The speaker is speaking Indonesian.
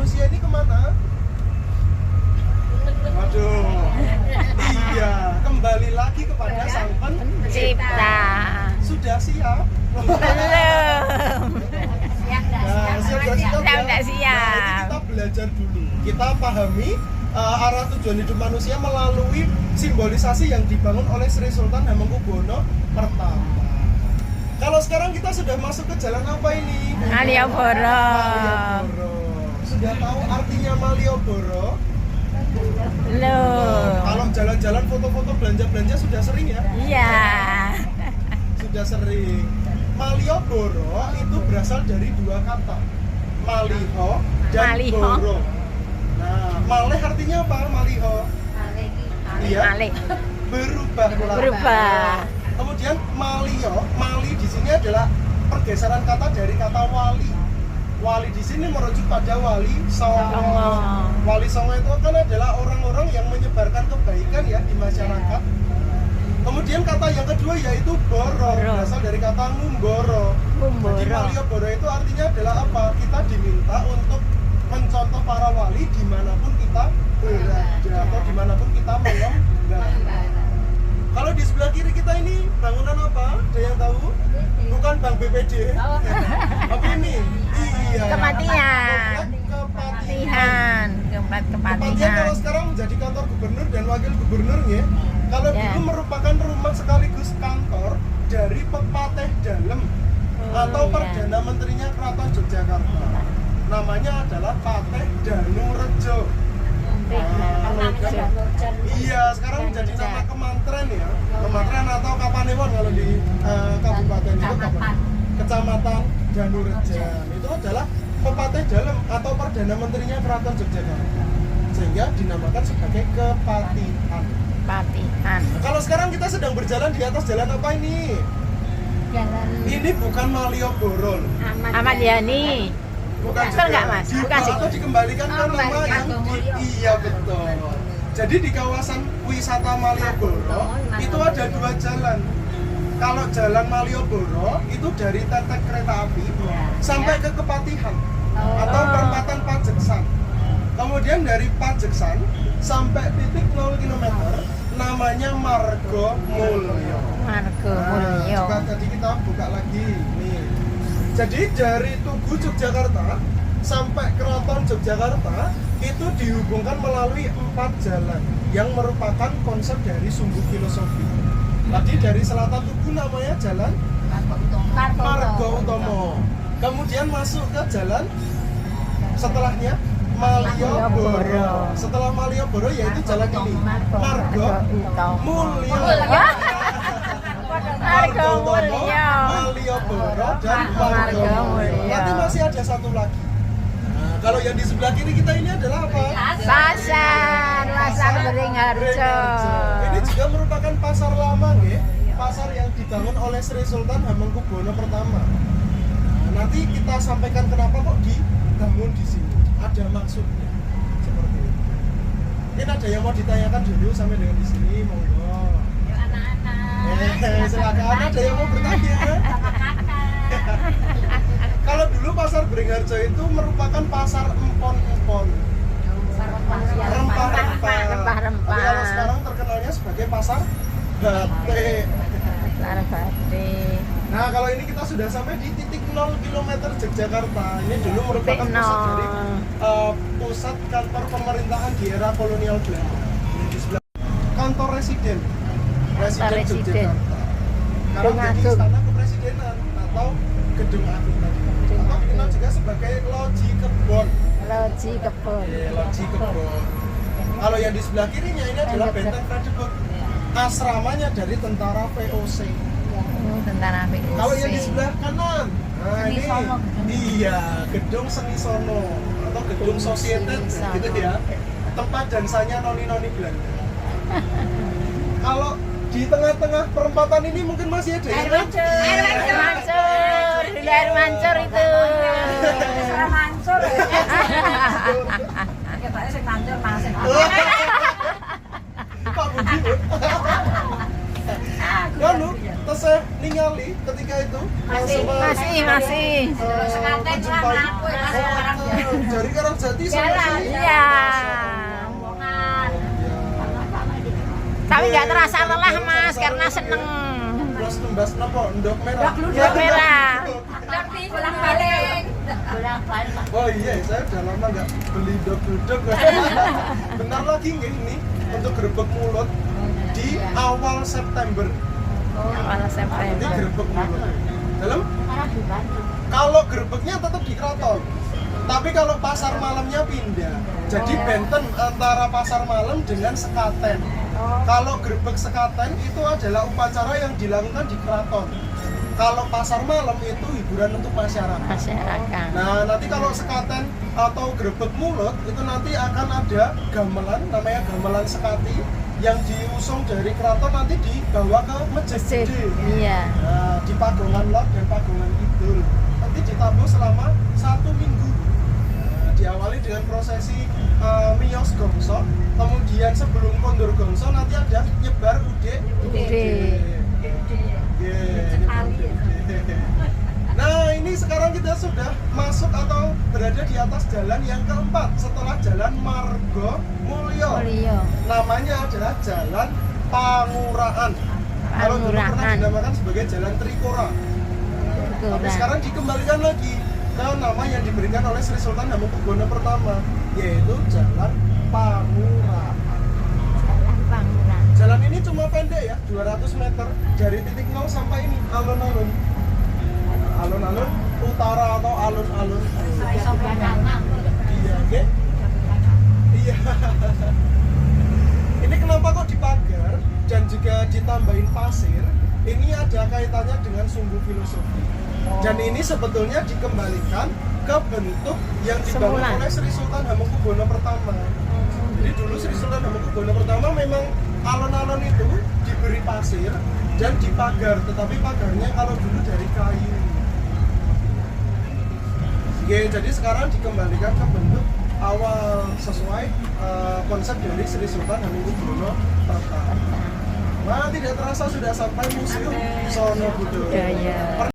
manusia ini kemana? Waduh. Iya, kembali lagi kepada Sang Pencipta. Sudah siap? Belum. Nah, siap Kita ya? udah Nah, siap. ini kita belajar dulu. Kita pahami arah tujuan hidup manusia melalui simbolisasi yang dibangun oleh Sri Sultan Hamengkubuwono pertama. Kalau sekarang kita sudah masuk ke jalan apa ini? Malioboro. Malioboro. Sudah tahu artinya Malioboro? Loh. Kalau jalan-jalan foto-foto belanja-belanja sudah sering ya? Iya. Sudah sering. Malioboro itu berasal dari dua kata, Maliho dan Maliho. Boro. Nah, malih artinya apa? Maliho. Iya. Malik. Berubah. Kemudian Malio, Mali di sini adalah pergeseran kata dari kata wali. Wali di sini merujuk pada wali songo. Wali songo itu kan adalah orang-orang yang menyebarkan kebaikan ya di masyarakat. Kemudian kata yang kedua yaitu boro, berasal dari kata ngumboro. Jadi Malioboro itu artinya adalah apa? Kita diminta untuk mencontoh para wali dimanapun kita berada atau dimanapun kita mengembara. Kalau di sebelah kiri kita ini bangunan apa? Ada yang tahu? Bukan Bank BPD. Apa ini? Iya. Kematian. Kepatihan. Kepatihan kalau Kepatihan. sekarang menjadi kantor gubernur dan wakil gubernurnya. Kalau Ya. dulu merupakan rumah sekaligus kantor dari Pepateh Dalem atau iya. Perdana Menterinya Keraton Yogyakarta. Namanya adalah Pateh Danurejo. Iya, sekarang menjadi nama Kemantren ya. Kemantren atau Kapanewon kalau di kabupaten itu Kecamatan Danurejan. Itu adalah Pepateh Dalem atau Perdana Menterinya Keraton Yogyakarta. Sehingga dinamakan sebagai Kepatihan. Kepatihan. Kalau sekarang kita sedang berjalan di atas jalan apa ini? Jalan Ini bukan Malioboro loh. Ahmad Yani. Bukan Betul juga. nggak, Mas? Bukan sih. Atau dikembalikan ke nama yang iya betul. Jadi di kawasan wisata Malioboro itu ada dua jalan. Kalau jalan Malioboro itu dari Tetek Kereta Api sampai ke Kepatihan atau perempatan Pajeksan. Kemudian dari Pajeksan sampai titik 0 km namanya Margo Mulyo. Margo Mulyo. Coba tadi kita buka lagi nih. Jadi dari Tugu Yogyakarta sampai Keraton Yogyakarta itu dihubungkan melalui 4 jalan yang merupakan konsep dari sumbu filosofi. Tadi dari selatan Tugu namanya jalan Margo Utomo. Kemudian masuk ke jalan setelahnya Malioboro. Setelah Malioboro yaitu jalan ini Margo Mulyo. Margo Mulyo. Malioboro dan Margo Mulyo. Nanti masih ada satu lagi. Nah, kalau yang di sebelah kiri kita ini adalah apa? Pasar Beringharjo. Ini juga merupakan pasar lama ya. Pasar yang dibangun oleh Sri Sultan Hamengkubuwono pertama. Nah, nanti kita sampaikan kenapa kok dibangun di sini. Ada maksudnya. Seperti itu. Mungkin ada yang mau ditanyakan dulu sampai dengan di sini, monggo. Silakan, ada yang mau bertanya? Kalau dulu pasar Beringharjo itu merupakan pasar empon-empon, rempah-rempah. Tapi kalau sekarang terkenalnya sebagai pasar batik. Pasar batik. Nah, kalau ini kita sudah sampai di titik 0 km Yogyakarta. Ini dulu merupakan pusat dari pusat kantor pemerintahan di era kolonial Belanda. Di sebelah kantor residen Yogyakarta. Sekarang jadi istana kepresidenan atau gedung agung tadi. Atau dikenal juga sebagai Loji Kebon. Loji Kebon. Loji Kebon. Kalau yang di sebelah kirinya ini adalah Benteng Fredebut. Asramanya dari tentara VOC. Tentara VOC. Kalau yang di sebelah kanan, nah ini iya gedung Seni Sono atau gedung Societet gitu ya, tempat dansanya noni-noni Belanda. Kalau di tengah-tengah perempatan ini mungkin masih ada Air mancur. Dulu air mancur itu. Pak Budi. Lalu tesih ningali ketika itu Masih. Dari Karangjati sampai sini. Iya. Tapi nggak terasa lelah Mas karena seneng. Terus nembas napa? Ndok merah. Ndok merah. Oh iya, saya udah lama nggak beli ndok-ndok. Bentar lagi nggih ini untuk gerebek mulut di awal September. Awal Ini September. gerebek mulut. Dalam? Kalau gerebeknya tetap di keraton. Tapi kalau pasar malamnya pindah. Jadi benten antara pasar malam dengan sekaten. Kalau gerebek sekaten itu adalah upacara yang dilakukan di keraton. Kalau pasar malam itu hiburan untuk masyarakat. Masyarakat. Nah, nanti kalau sekaten atau gerebek mulut itu nanti akan ada gamelan, namanya gamelan sekati yang diusung dari keraton nanti dibawa ke masjid Masjid. gede. Iya. Nah, di Pagongan Lor dan Pagongan Kidul. Nanti ditabuh selama 1 minggu. Nah, diawali dengan prosesi miyos gongso, kemudian sebelum kondur gongso nanti ada nyebar ude. Nah, ini sekarang kita sudah masuk atau berada di atas jalan yang keempat setelah jalan Margo Mulyo. Namanya adalah Jalan Pangurahan. Kalau dulu pernah Pangurahan. dinamakan sebagai Jalan Trikora. Tapi sekarang dikembalikan lagi ke nama yang diberikan oleh Sri Sultan Hamengkubuwono pertama, yaitu Jalan Pangurahan. Jalan ini cuma pendek ya, 200 meter dari titik 0 sampai ini, alun-alun. Alun-alun utara atau alun-alun. Iya, oke? Iya. Ini kenapa kok dipagar dan juga ditambahin pasir? Ini ada kaitannya dengan sumbu filosofi. Dan ini sebetulnya dikembalikan ke bentuk yang dibangun Semula. oleh Sri Sultan Hamengkubuwono pertama. Jadi dulu Sri Sultan Hamengkubuwono pertama memang alun-alun itu diberi pasir dan dipagar, tetapi pagarnya kalau dulu dari kayu. Oke, jadi sekarang dikembalikan ke bentuk awal sesuai konsep dari Sri Sultan Hamengkubuwono pertama. Nah, tidak terasa sudah sampai Museum Sono Budoyo.